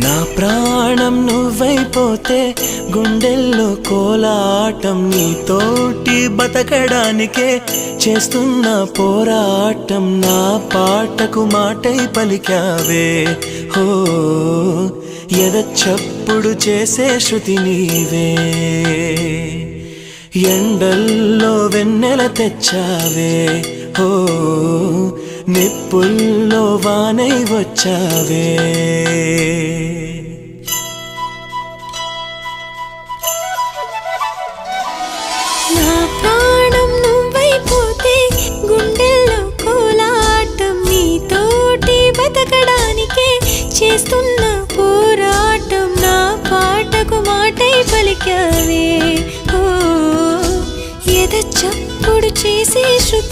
నా ప్రాణం నువ్వైపోతే గుండెల్లో కోలాటం నీతోటి బతకడానికే చేస్తున్న పోరాటం నా పాటకు మాటై పలికావే హో ఎద చప్పుడు చేసే శృతి నీవే ఎండల్లో వెన్నెల తెచ్చావే హో నిప్పుల్లో వానై వచ్చావే నా ప్రాణం నువ్వైపోతే గుండెల్లో కోలాటం నీతోటి బతకడానికే చేస్తున్న పోరాటం నా పాటకు మాటై పలికావే ఓ ఎద చప్పుడు చేసే శృతి